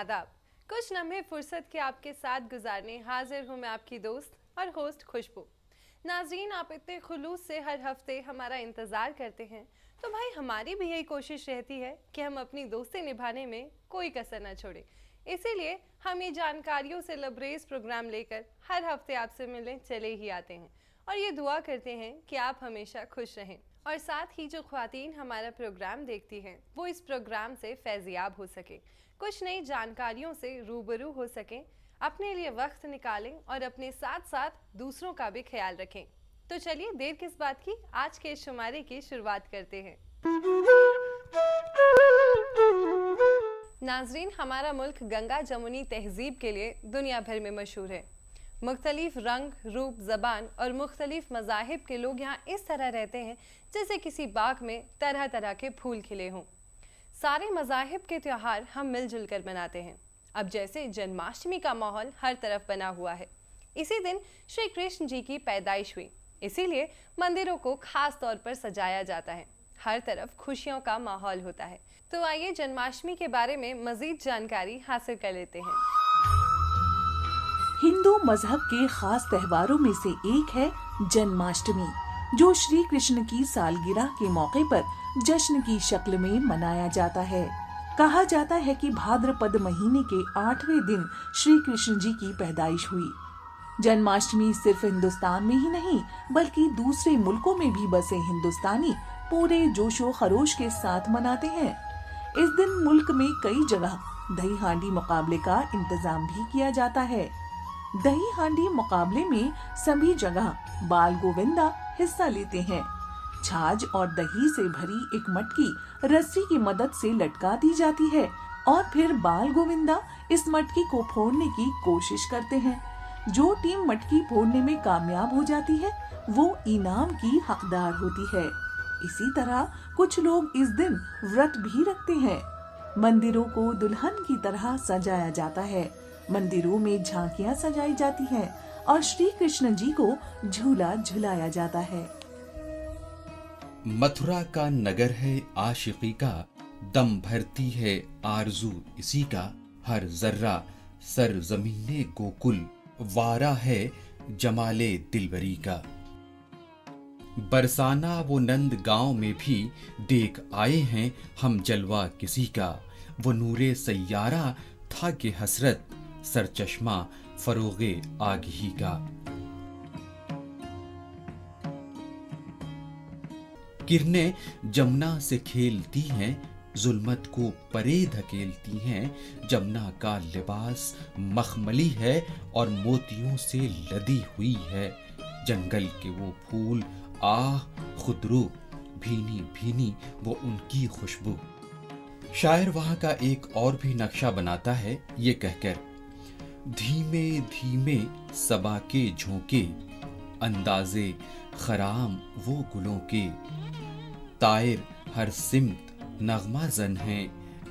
आदाब। कुछ लम्हे फुर्सत के आपके साथ गुजारने हाजिर हूँ मैं आपकी दोस्त और होस्ट खुशबू। नाज़रीन, आप इतने खुलूस से हर हफ्ते हमारा इंतज़ार करते हैं, तो भाई हमारी भी यही कोशिश रहती है कि हम अपनी दोस्ती निभाने में कोई कसर न छोड़ें। इसीलिए हम ये जानकारियों से लबरेज प्रोग्राम लेकर हर हफ्ते आपसे मिलने चले ही आते हैं और ये दुआ करते हैं कि आप हमेशा खुश रहें और साथ ही जो ख्वातीन हमारा प्रोग्राम देखती हैं वो इस प्रोग्राम से फैज़याब हो सकें, कुछ नई जानकारियों से रूबरू हो सकें, अपने लिए वक्त निकालें और अपने साथ साथ दूसरों का भी ख्याल रखें। तो चलिए देर किस बात की, आज के शुमारे की शुरुआत करते हैं। नाजरीन, हमारा मुल्क गंगा जमुनी तहजीब के लिए दुनिया भर में मशहूर है। मुख्तलिफ रंग, रूप, ज़बान और मुख्तलिफ मज़ाहिब के लोग यहाँ इस तरह रहते हैं जैसे किसी बाग में तरह तरह के फूल खिले हों। सारे मज़ाहिब के त्यौहार हम मिलजुल कर मनाते हैं। अब जैसे जन्माष्टमी का माहौल हर तरफ बना हुआ है, इसी दिन श्री कृष्ण जी की पैदाइश हुई, इसीलिए मंदिरों को खास तौर पर सजाया जाता है। हर तरफ खुशियों का माहौल होता है। तो आइए जन्माष्टमी के बारे में मज़ीद जानकारी हासिल कर लेते हैं। हिंदू मजहब के खास त्योहारों में से एक है जन्माष्टमी, जो श्री कृष्ण की सालगिरह के मौके पर जश्न की शक्ल में मनाया जाता है। कहा जाता है कि भाद्रपद महीने के 8वें दिन श्री कृष्ण जी की पैदाइश हुई। जन्माष्टमी सिर्फ हिंदुस्तान में ही नहीं बल्कि दूसरे मुल्कों में भी बसे हिंदुस्तानी पूरे जोशो खरोश के साथ मनाते हैं। इस दिन मुल्क में कई जगह दही हांडी मुकाबले का इंतजाम भी किया जाता है। दही हांडी मुकाबले में सभी जगह बाल गोविंदा हिस्सा लेते हैं। छाछ और दही से भरी एक मटकी रस्सी की मदद से लटका दी जाती है और फिर बाल गोविंदा इस मटकी को फोड़ने की कोशिश करते हैं। जो टीम मटकी फोड़ने में कामयाब हो जाती है वो इनाम की हकदार होती है। इसी तरह कुछ लोग इस दिन व्रत भी रखते हैं। मंदिरों को दुल्हन की तरह सजाया जाता है। मंदिरों में झांकियां सजाई जाती हैं और श्री कृष्ण जी को झूला झुलाया जाता है। मथुरा का नगर है आशिकी का, दम भरती है आरजू इसी का। हर जर्रा सर जमीने गोकुल, वारा है जमाले दिलबरी का। बरसाना वो नंद गांव में भी देख आए हैं हम जलवा किसी का। वो नूरे सैयारा था कि हसरत, सर चश्मा फरोगे आगही का। किरणें जमुना से खेलती हैं, जुल्मत को परे धकेलती हैं। जमुना का लिबास मखमली है और मोतियों से लदी हुई है। जंगल के वो फूल आह खुदरू, भीनी भीनी वो उनकी खुशबू। शायर वहां का एक और भी नक्शा बनाता है ये कहकर, धीमे धीमे सबा के झोंके, अंदाजे खराम वो गुलों के। तायर हर सिमत नगमा जन है,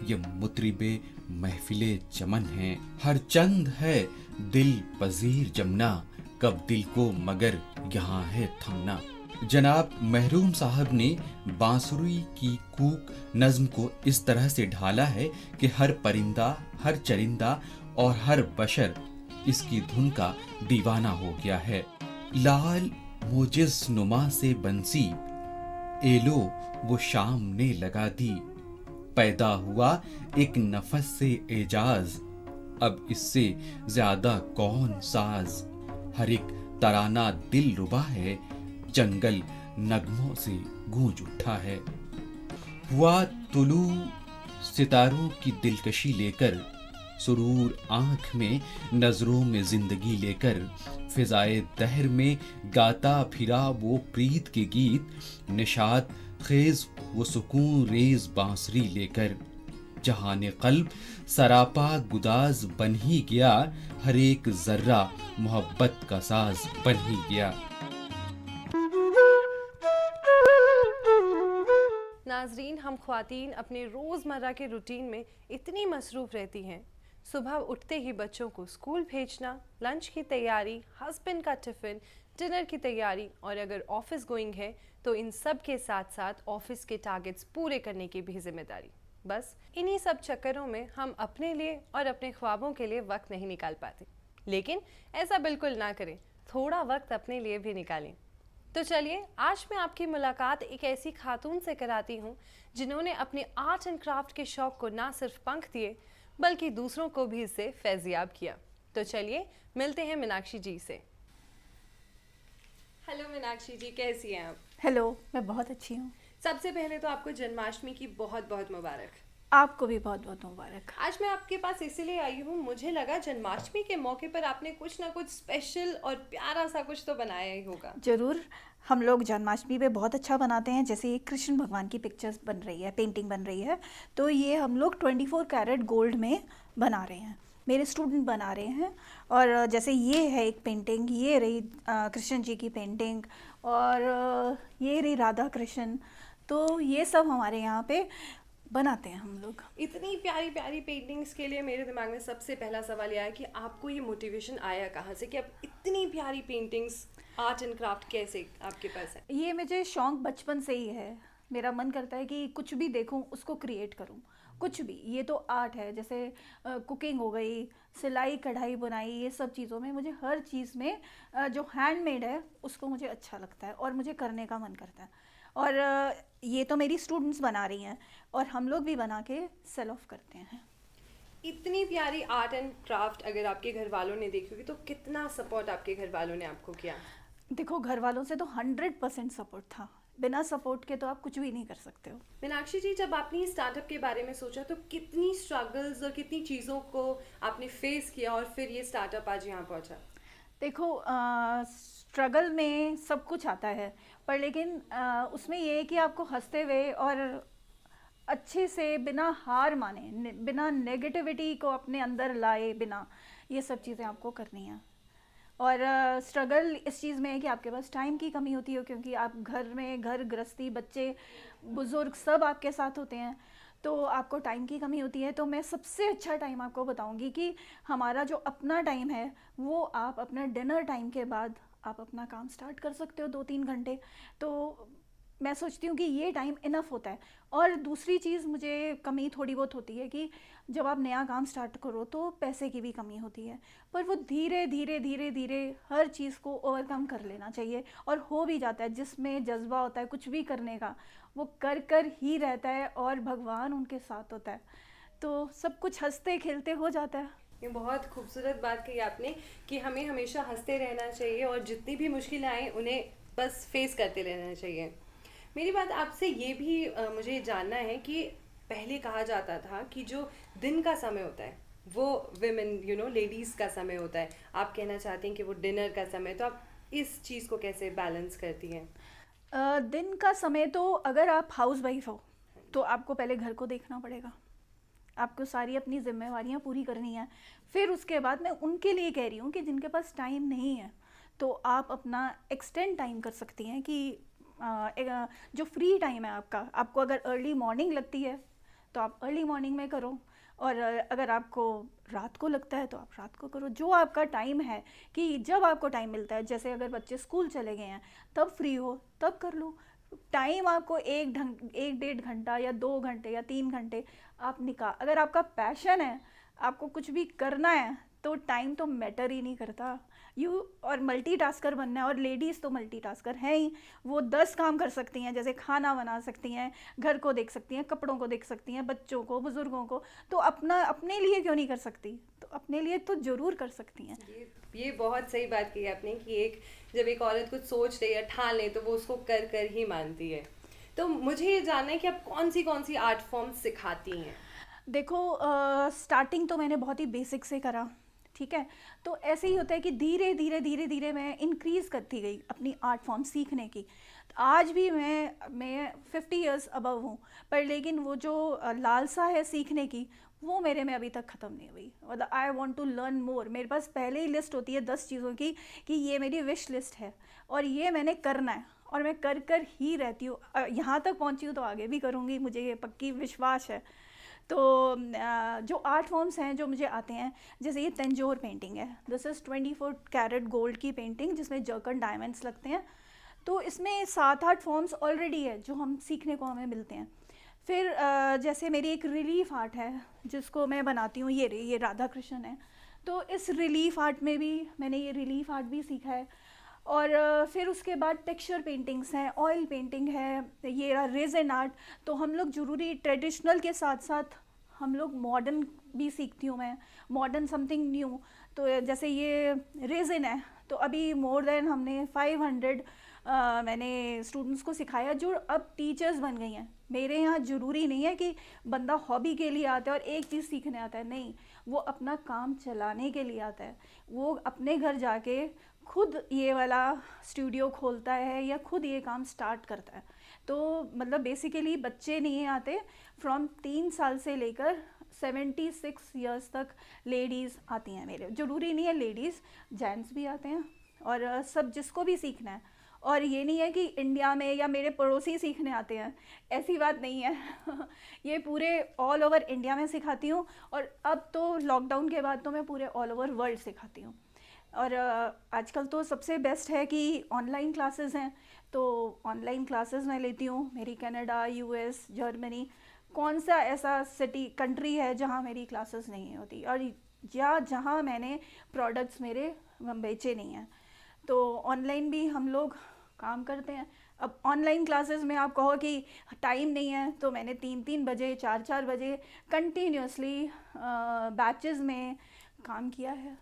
ये मुतरिबे महफिले चमन है। हर चंद है दिल पजीर जमना, कब दिल को मगर यहाँ है थमना। जनाब महरूम साहब ने बांसुरी की कूक नज्म को इस तरह से ढाला है कि हर परिंदा, हर चरिंदा और हर बशर इसकी धुन का दीवाना हो गया है। लाल मोजिज नुमा से बंसी, एलो वो शाम ने लगा दी। पैदा हुआ एक नफस से एजाज, अब इससे ज्यादा कौन साज। हर एक तराना दिल रुबा है, जंगल नगमों से गूंज उठा है। हुआ तुलू सितारों की दिलकशी लेकर, सुरूर आंख में नजरों में जिंदगी लेकर। फिजाए दहर में गाता फिरा वो प्रीत के गीत, निशात खेज वो सुकून रेज बांसुरी लेकर। जहाने कल्ब सरापा गुदाज बन ही गया, हर एक जर्रा मोहब्बत का साज बन ही गया। नाजरीन, हम ख्वातीन अपने रोज़मर्रा के रूटीन में इतनी मसरूफ़ रहती हैं। सुबह उठते ही बच्चों को स्कूल भेजना, लंच की तैयारी, हस्बैंड का टिफ़िन, डिनर की तैयारी और अगर ऑफिस गोइंग है तो इन सब के साथ साथ ऑफिस के टारगेट्स पूरे करने की भी जिम्मेदारी। बस इन्हीं सब चक्करों में हम अपने लिए और अपने ख्वाबों के लिए वक्त नहीं निकाल पाते। लेकिन ऐसा बिल्कुल ना करें, थोड़ा वक्त अपने लिए भी निकालें। तो चलिए आज मैं आपकी मुलाकात एक ऐसी खातून से कराती हूँ जिन्होंने अपने आर्ट एंड क्राफ्ट के शौक को ना सिर्फ पंख दिए बल्कि दूसरों को भी इससे फैजियाब किया। तो चलिए मिलते हैं मीनाक्षी जी से। हेलो मीनाक्षी जी, कैसी हैं आप? हेलो, मैं बहुत अच्छी हूँ। सबसे पहले तो आपको जन्माष्टमी की बहुत बहुत मुबारक। आपको भी बहुत बहुत मुबारक। आज मैं आपके पास इसीलिए आई हूँ, मुझे लगा जन्माष्टमी के मौके पर आपने कुछ ना कुछ स्पेशल और प्यारा सा कुछ तो बनाया ही होगा। ज़रूर, हम लोग जन्माष्टमी पे बहुत अच्छा बनाते हैं। जैसे ये कृष्ण भगवान की पिक्चर्स बन रही है, पेंटिंग बन रही है, तो ये हम लोग 24 कैरेट गोल्ड में बना रहे हैं, मेरे स्टूडेंट बना रहे हैं। और जैसे ये है एक पेंटिंग, ये रही कृष्ण जी की पेंटिंग, और ये रही राधा कृष्ण। तो ये सब हमारे यहाँ पे बनाते हैं हम लोग। इतनी प्यारी प्यारी पेंटिंग्स के लिए मेरे दिमाग में सबसे पहला सवाल यह है कि आपको ये मोटिवेशन आया कहाँ से कि आप इतनी प्यारी पेंटिंग्स, आर्ट एंड क्राफ्ट कैसे आपके पास है? ये मुझे शौक बचपन से ही है। मेरा मन करता है कि कुछ भी देखूं उसको क्रिएट करूं, कुछ भी। ये तो आर्ट है, जैसे कुकिंग हो गई, सिलाई कढ़ाई बुनाई, ये सब चीज़ों में मुझे हर चीज़ में जो हैंडमेड है उसको मुझे अच्छा लगता है और मुझे करने का मन करता है। और ये तो मेरी स्टूडेंट्स बना रही हैं और हम लोग भी बना के सेल ऑफ करते हैं। इतनी प्यारी आर्ट एंड क्राफ्ट अगर आपके घर वालों ने देखी होगी तो कितना सपोर्ट आपके घर वालों ने आपको किया? देखो, घर वालों से तो 100% सपोर्ट था। बिना सपोर्ट के तो आप कुछ भी नहीं कर सकते हो। मीनाक्षी जी, जब आपने स्टार्टअप के बारे में सोचा तो कितनी स्ट्रगल्स और कितनी चीज़ों को आपने फेस किया और फिर ये स्टार्टअप आज यहाँ पहुँचा? देखो, स्ट्रगल में सब कुछ आता है, पर लेकिन उसमें ये है कि आपको हंसते हुए और अच्छे से, बिना हार माने, बिना नेगेटिविटी को अपने अंदर लाए बिना, ये सब चीज़ें आपको करनी है। और स्ट्रगल इस चीज़ में है कि आपके पास टाइम की कमी होती है, क्योंकि आप घर गृहस्थी, बच्चे, बुज़ुर्ग सब आपके साथ होते हैं, तो आपको टाइम की कमी होती है। तो मैं सबसे अच्छा टाइम आपको बताऊंगी कि हमारा जो अपना टाइम है वो आप अपना डिनर टाइम के बाद आप अपना काम स्टार्ट कर सकते हो 2-3 घंटे। तो मैं सोचती हूँ कि ये टाइम इनफ होता है। और दूसरी चीज़ मुझे कमी थोड़ी बहुत होती है कि जब आप नया काम स्टार्ट करो तो पैसे की भी कमी होती है, पर वो धीरे धीरे हर चीज़ को ओवरकम कर लेना चाहिए और हो भी जाता है। जिसमें जज्बा होता है कुछ भी करने का, वो कर ही रहता है और भगवान उनके साथ होता है, तो सब कुछ हंसते खेलते हो जाता है। ये बहुत खूबसूरत बात कही आपने कि हमें हमेशा हंसते रहना चाहिए और जितनी भी मुश्किलें आए उन्हें बस फेस करते रहना चाहिए। मेरी बात आपसे ये भी मुझे जानना है कि पहले कहा जाता था कि जो दिन का समय होता है वो विमेन लेडीज़ का समय होता है, आप कहना चाहते हैं कि वो डिनर का समय, तो आप इस चीज़ को कैसे बैलेंस करती हैं? दिन का समय तो अगर आप हाउस वाइफ हो तो आपको पहले घर को देखना पड़ेगा, आपको सारी अपनी जिम्मेवारियां पूरी करनी है। फिर उसके बाद मैं उनके लिए कह रही हूँ कि जिनके पास टाइम नहीं है तो आप अपना एक्सटेंड टाइम कर सकती हैं कि जो फ्री टाइम है आपका, आपको अगर अर्ली मॉर्निंग लगती है तो आप अर्ली मॉर्निंग में करो, और अगर आपको रात को लगता है तो आप रात को करो। जो आपका टाइम है कि जब आपको टाइम मिलता है, जैसे अगर बच्चे स्कूल चले गए हैं तब फ्री हो तब कर लो। टाइम आपको 1-1.5 घंटा या 2 घंटे या 3 घंटे आप निकाल, अगर आपका पैशन है, आपको कुछ भी करना है तो टाइम तो मैटर ही नहीं करता। और मल्टीटास्कर बनना है, और लेडीज़ तो मल्टीटास्कर हैं ही, वो 10 काम कर सकती हैं, जैसे खाना बना सकती हैं, घर को देख सकती हैं, कपड़ों को देख सकती हैं, बच्चों को, बुज़ुर्गों को, तो अपने लिए क्यों नहीं कर सकती? तो अपने लिए तो ज़रूर कर सकती हैं। ये बहुत सही बात कही आपने कि जब एक औरत कुछ सोच ले या ठान ले तो वो उसको कर ही मानती है। तो मुझे ये जानना है कि आप कौन सी आर्ट फॉर्म सिखाती हैं? देखो, स्टार्टिंग तो मैंने बहुत ही बेसिक से करा, ठीक है, तो ऐसे ही होता है कि धीरे धीरे मैं इंक्रीज़ करती गई अपनी आर्ट फॉर्म सीखने की। आज भी मैं 50 इयर्स अबव हूँ, पर लेकिन वो जो लालसा है सीखने की वो मेरे में अभी तक ख़त्म नहीं हुई। मतलब I want to learn more. मेरे पास पहले ही लिस्ट होती है 10 चीज़ों की कि ये मेरी विश लिस्ट है और ये मैंने करना है, और मैं कर ही रहती हूँ। यहाँ तक पहुँची हूँ तो आगे भी करूँगी, मुझे ये पक्की विश्वास है। तो जो आर्ट फॉर्म्स हैं जो मुझे आते हैं, जैसे ये तंजोर पेंटिंग है, दिस इज़ 24 कैरेट गोल्ड की पेंटिंग जिसमें जर्कन डायमंड्स लगते हैं। तो इसमें 7-8 फॉर्म्स ऑलरेडी है जो हम सीखने को हमें मिलते हैं। फिर जैसे मेरी एक रिलीफ आर्ट है जिसको मैं बनाती हूँ, ये राधा कृष्ण है, तो इस रिलीफ आर्ट में भी मैंने ये रिलीफ आर्ट भी सीखा है। और फिर उसके बाद टेक्सचर पेंटिंग्स हैं, ऑयल पेंटिंग है, ये रहा रेज़न आर्ट। तो हम लोग ज़रूरी ट्रेडिशनल के साथ साथ हम लोग मॉडर्न भी सीखती हूँ मैं, मॉडर्न समथिंग न्यू। तो जैसे ये रेज़न है, तो अभी मोर देन हमने 500 मैंने स्टूडेंट्स को सिखाया जो अब टीचर्स बन गई हैं। मेरे यहाँ ज़रूरी नहीं है कि बंदा हॉबी के लिए आता है और एक चीज़ सीखने आता है, नहीं, वो अपना काम चलाने के लिए आता है। वो अपने घर जाके खुद ये वाला स्टूडियो खोलता है या खुद ये काम स्टार्ट करता है। तो मतलब बेसिकली बच्चे नहीं आते, फ्रॉम 3 साल से लेकर 76 ईयर्स तक लेडीज़ आती हैं मेरे। ज़रूरी नहीं है लेडीज़, जेंट्स भी आते हैं और सब जिसको भी सीखना है। और ये नहीं है कि इंडिया में या मेरे पड़ोसी सीखने आते हैं, ऐसी बात नहीं है। ये पूरे ऑल ओवर इंडिया में सिखाती हूँ और अब तो लॉकडाउन के बाद तो मैं पूरे ऑल ओवर वर्ल्ड सिखाती हूँ। और आजकल तो सबसे बेस्ट है कि ऑनलाइन क्लासेस हैं, तो ऑनलाइन क्लासेस मैं लेती हूँ। मेरी कनाडा, यूएस, जर्मनी, कौन सा ऐसा सिटी कंट्री है जहाँ मेरी क्लासेस नहीं होती और या जहाँ मैंने प्रोडक्ट्स मेरे बेचे नहीं हैं, तो ऑनलाइन भी हम लोग काम करते हैं। अब ऑनलाइन क्लासेस में आप कहो कि टाइम नहीं है, तो मैंने 3-3 बजे 4-4 बजे कंटिन्यूसली बैचेस में काम किया है।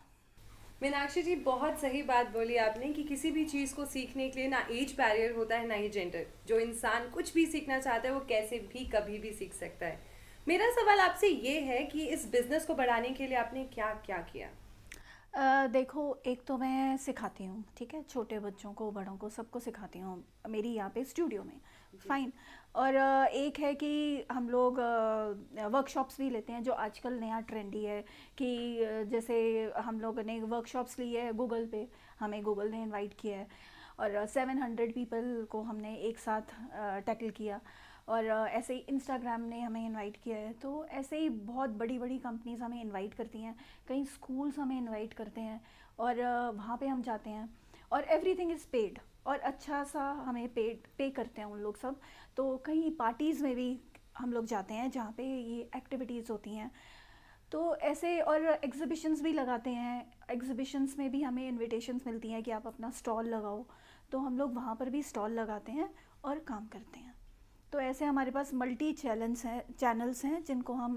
मीनाक्षी जी, बहुत सही बात बोली आपने कि किसी भी चीज़ को सीखने के लिए ना एज बैरियर होता है ना ही जेंडर। जो इंसान कुछ भी सीखना चाहता है वो कैसे भी कभी भी सीख सकता है। मेरा सवाल आपसे ये है कि इस बिज़नेस को बढ़ाने के लिए आपने क्या क्या किया? देखो, एक तो मैं सिखाती हूँ, ठीक है, छोटे बच्चों को, बड़ों को, सबको सिखाती हूँ मेरी यहाँ पे स्टूडियो में, फाइन। और एक है कि हम लोग वर्कशॉप्स भी लेते हैं, जो आजकल नया ट्रेंडी है कि जैसे हम लोगों ने वर्कशॉप्स ली है गूगल पे, हमें गूगल ने इनवाइट किया है और 700 पीपल को हमने एक साथ टैकल किया। और ऐसे ही इंस्टाग्राम ने हमें इनवाइट किया है। तो ऐसे ही बहुत बड़ी बड़ी कंपनीज़ हमें इनवाइट करती हैं, कई स्कूल्स हमें इनवाइट करते हैं और वहाँ पे हम जाते हैं और एवरीथिंग इज़ पेड और अच्छा सा हमें पे करते हैं उन लोग सब। तो कई पार्टीज़ में भी हम लोग जाते हैं जहाँ पे ये एक्टिविटीज़ होती हैं। तो ऐसे और एग्ज़िबिशंस भी लगाते हैं, एग्ज़िबिशंस में भी हमें इनविटेशंस मिलती हैं कि आप अपना स्टॉल लगाओ, तो हम लोग वहाँ पर भी स्टॉल लगाते हैं और काम करते हैं। तो ऐसे हमारे पास मल्टी चैनल्स हैं जिनको हम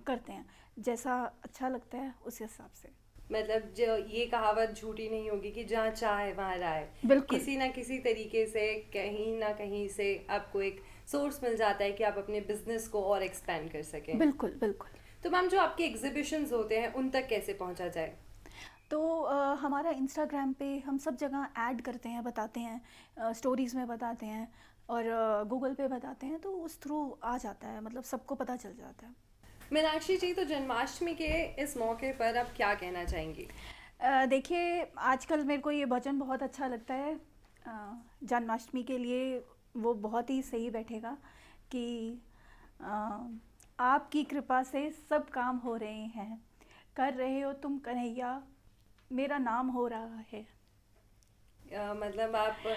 करते हैं, जैसा अच्छा लगता है उस हिसाब से। मतलब जो ये कहावत झूठी नहीं होगी कि जहाँ चाहे वहाँ राय। बिल्कुल। किसी ना किसी तरीके से कहीं ना कहीं से आपको एक सोर्स मिल जाता है कि आप अपने बिजनेस को और एक्सपैंड कर सकें। बिल्कुल बिल्कुल। तो मैम, जो आपके एग्जीबिशंस होते हैं उन तक कैसे पहुंचा जाए? तो हमारा इंस्टाग्राम पे हम सब जगह ऐड करते हैं, बताते हैं, स्टोरीज़ में बताते हैं और गूगल पे बताते हैं, तो उस थ्रू आ जाता है, मतलब सबको पता चल जाता है। मीनाक्षी जी, तो जन्माष्टमी के इस मौके पर आप क्या कहना चाहेंगी? देखिए, आजकल मेरे को ये भजन बहुत अच्छा लगता है जन्माष्टमी के लिए, वो बहुत ही सही बैठेगा कि आपकी कृपा से सब काम हो रहे हैं, कर रहे हो तुम कन्हैया, मेरा नाम हो रहा है। मतलब आप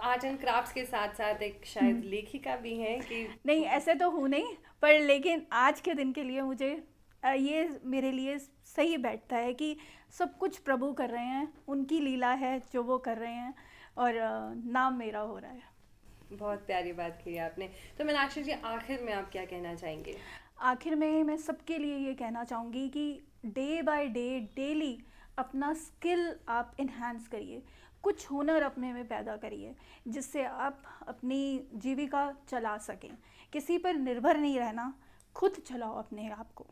आर्ट एंड क्राफ्ट्स के साथ साथ एक शायद लेखिका भी हैं कि? नहीं, ऐसे तो हूँ नहीं, पर लेकिन आज के दिन के लिए मुझे ये मेरे लिए सही बैठता है कि सब कुछ प्रभु कर रहे हैं, उनकी लीला है जो वो कर रहे हैं और नाम मेरा हो रहा है। बहुत प्यारी बात की आपने। तो मीनाक्षी जी, आखिर में आप क्या कहना चाहेंगे? आखिर में मैं सबके लिए ये कहना चाहूँगी कि डे बाय डे, डेली अपना स्किल आप इन्हांस करिए, कुछ हुनर अपने में पैदा करिए जिससे आप अपनी जीविका चला सकें। किसी पर निर्भर नहीं रहना, खुद चलाओ अपने आप को।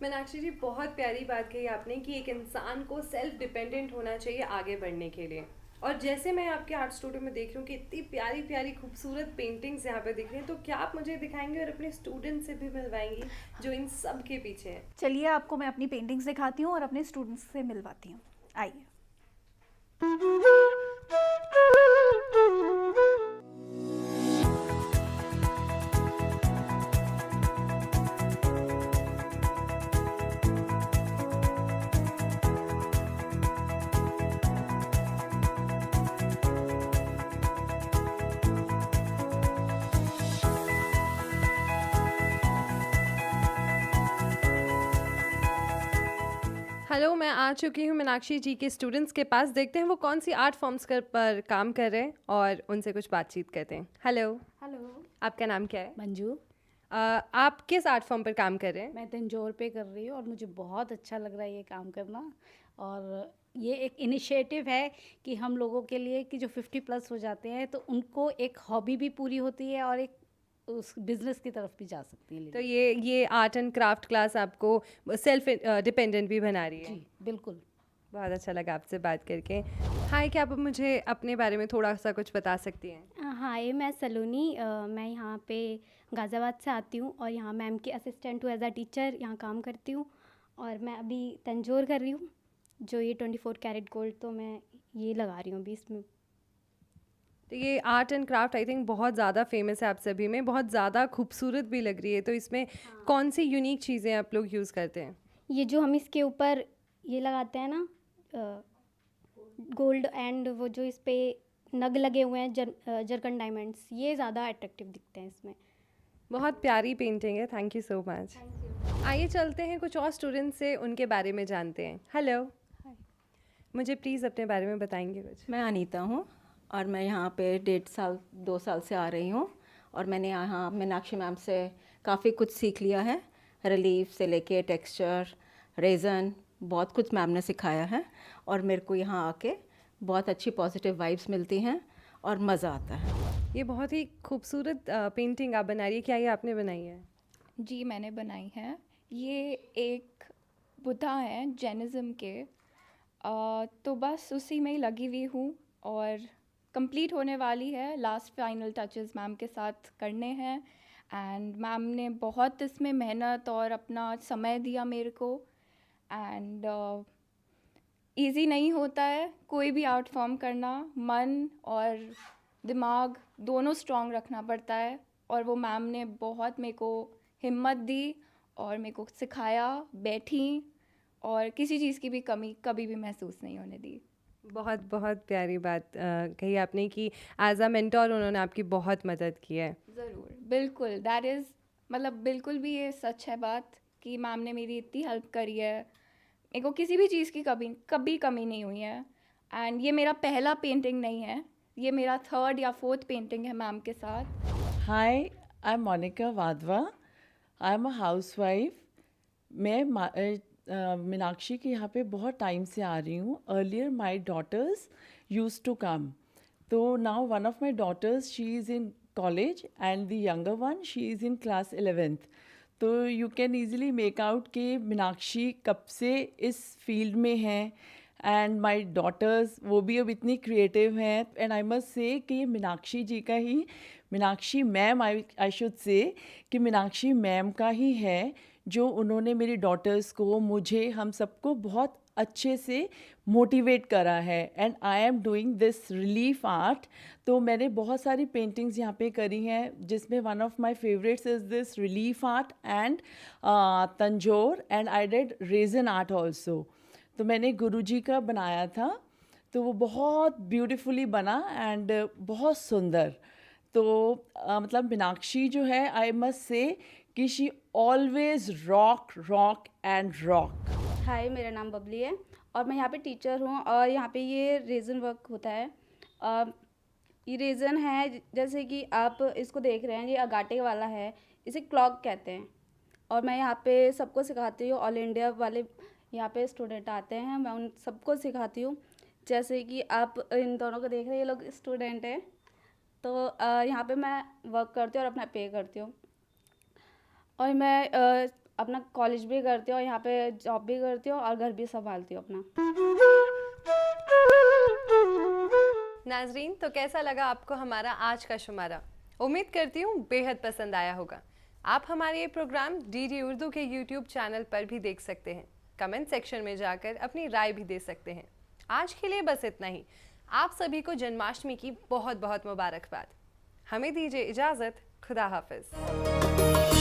मीनाक्षी जी, बहुत प्यारी बात कही आपने कि एक इंसान को सेल्फ डिपेंडेंट होना चाहिए आगे बढ़ने के लिए। और जैसे मैं आपके आर्ट स्टूडियो में देख रही हूँ कि इतनी प्यारी प्यारी खूबसूरत पेंटिंग्स यहाँ पे दिख रही हैं, तो क्या आप मुझे दिखाएंगे और अपने स्टूडेंट से भी मिलवाएंगी जो इन सब के पीछे है? चलिए, आपको मैं अपनी पेंटिंग्स दिखाती हूँ और अपने स्टूडेंट्स से मिलवाती हूँ, आइए। हेलो, मैं आ चुकी हूँ मीनाक्षी जी के स्टूडेंट्स के पास। देखते हैं वो कौन सी आर्ट फॉर्म्स पर काम कर रहे हैं और उनसे कुछ बातचीत करते हैं। हेलो, हेलो, आपका नाम क्या है? मंजू। आप किस आर्ट फॉर्म पर काम कर रहे हैं? मैं तंजौर पे कर रही हूँ और मुझे बहुत अच्छा लग रहा है ये काम करना। और ये एक इनिशिएटिव है कि हम लोगों के लिए कि जो 50 प्लस हो जाते हैं तो उनको एक हॉबी भी पूरी होती है और एक उस बिज़नेस की तरफ भी जा सकती है। तो ये आर्ट एंड क्राफ्ट क्लास आपको सेल्फ डिपेंडेंट भी बना रही है। जी बिल्कुल। बहुत अच्छा लगा आपसे बात करके। हाय, क्या आप मुझे अपने बारे में थोड़ा सा कुछ बता सकती हैं? हाय, मैं सलोनी, मैं यहाँ पे गाज़ियाबाद से आती हूँ और यहाँ मैम की असिस्टेंट हूँ, एज अ टीचर यहाँ काम करती हूँ। और मैं अभी तंजौर कर रही हूँ, जो ये 24 कैरेट गोल्ड, तो मैं ये लगा रही हूँ अभी इसमें। तो ये art and craft I think बहुत ज़्यादा फेमस है आप सभी में, बहुत ज़्यादा खूबसूरत भी लग रही है। तो इसमें कौन सी यूनिक चीज़ें आप लोग यूज़ करते हैं? ये जो हम इसके ऊपर ये लगाते हैं ना, गोल्ड एंड वो जो इस पे नग लगे हुए हैं, जरकन डायमंड्स, ये ज़्यादा अट्रैक्टिव दिखते हैं इसमें। बहुत प्यारी पेंटिंग है, थैंक यू सो मच। आइए चलते हैं कुछ और स्टूडेंट्स से उनके बारे में जानते हैं। हेलो, मुझे प्लीज़ अपने बारे में बताएंगे कुछ? मैं अनीता हूँ और मैं यहाँ पे 2 साल से आ रही हूँ और मैंने यहाँ मीनाक्षी मैम से काफ़ी कुछ सीख लिया है। रिलीफ से लेके टेक्सचर, रेज़न, बहुत कुछ मैम ने सिखाया है और मेरे को यहाँ आके बहुत अच्छी पॉजिटिव वाइब्स मिलती हैं और मज़ा आता है। ये बहुत ही खूबसूरत पेंटिंग आप बना रही है, क्या ये आपने बनाई है? जी मैंने बनाई है। ये एक बुद्धा हैं जैनिज़्म के, तो बस उसी में ही लगी हुई हूँ और कंप्लीट होने वाली है। लास्ट फाइनल टचेस मैम के साथ करने हैं एंड मैम ने बहुत इसमें मेहनत और अपना समय दिया मेरे को। एंड इजी नहीं होता है कोई भी आर्ट फॉर्म करना, मन और दिमाग दोनों स्ट्रॉन्ग रखना पड़ता है और वो मैम ने बहुत मेरे को हिम्मत दी और मेरे को सिखाया, बैठी और किसी चीज़ की भी कमी कभी भी महसूस नहीं होने दी। बहुत बहुत प्यारी बात कही आपने कि एज अ मेंटोर उन्होंने आपकी बहुत मदद की है। ज़रूर, बिल्कुल, दैट इज़ मतलब बिल्कुल भी ये सच है बात कि मैम ने मेरी इतनी हेल्प करी है। मेरे को किसी भी चीज़ की कभी कमी नहीं हुई है। एंड ये मेरा पहला पेंटिंग नहीं है, ये मेरा 3rd या 4th पेंटिंग है मैम के साथ। Hi, I'm Monica Vadva. I'm a housewife. मैं मीनाक्षी के यहाँ पे बहुत टाइम से आ रही हूँ. Earlier my daughters used to come. So now one of my daughters, she is in college and the younger one, she is in class 11th. तो you can easily make out कि मीनाक्षी कब से इस field में है and my daughters वो भी अब इतनी क्रिएटिव हैं. एंड आई मस्ट से कि ये मीनाक्षी जी का ही, Meenakshi ma'am I should say कि मीनाक्षी मैम का ही है जो उन्होंने मेरी डॉटर्स को, मुझे, हम सबको बहुत अच्छे से मोटिवेट करा है. And I am doing this relief art. तो मैंने बहुत सारी पेंटिंग्स यहाँ पे करी हैं जिसमें one of my favourites is this relief art and Tanjore and I did resin art also. तो मैंने गुरुजी का बनाया था तो वो बहुत ब्यूटीफुली बना एंड बहुत सुंदर. तो मतलब मीनाक्षी जो है आई मस्ट से कि she always rock and rock. Hi, मेरा नाम बबली है और मैं यहाँ पे टीचर हूँ और यहाँ पे ये रेज़न वर्क होता है. ये रेज़न है, जैसे कि आप इसको देख रहे हैं, ये अगाटे वाला है, इसे क्लॉक कहते हैं. और मैं यहाँ पे सबको सिखाती हूँ. ऑल इंडिया वाले यहाँ पे स्टूडेंट आते हैं, मैं उन सबको सिखाती हूँ. जैसे कि आप इन दोनों को देख रहे हैं, ये लोग स्टूडेंट हैं. तो यहाँ पे मैं वर्क करती हूँ और अपना पे करती हूँ और मैं अपना कॉलेज भी करती हूँ, यहाँ पे जॉब भी करती हूँ और घर भी संभालती हूँ अपना. नाजरीन, तो कैसा लगा आपको हमारा आज का शुमारा? उम्मीद करती हूँ बेहद पसंद आया होगा. आप हमारे ये प्रोग्राम डीडी उर्दू के YouTube चैनल पर भी देख सकते हैं. कमेंट सेक्शन में जाकर अपनी राय भी दे सकते हैं. आज के लिए बस इतना ही. आप सभी को जन्माष्टमी की बहुत बहुत मुबारकबाद. हमें दीजिए इजाज़त. खुदा हाफिज़.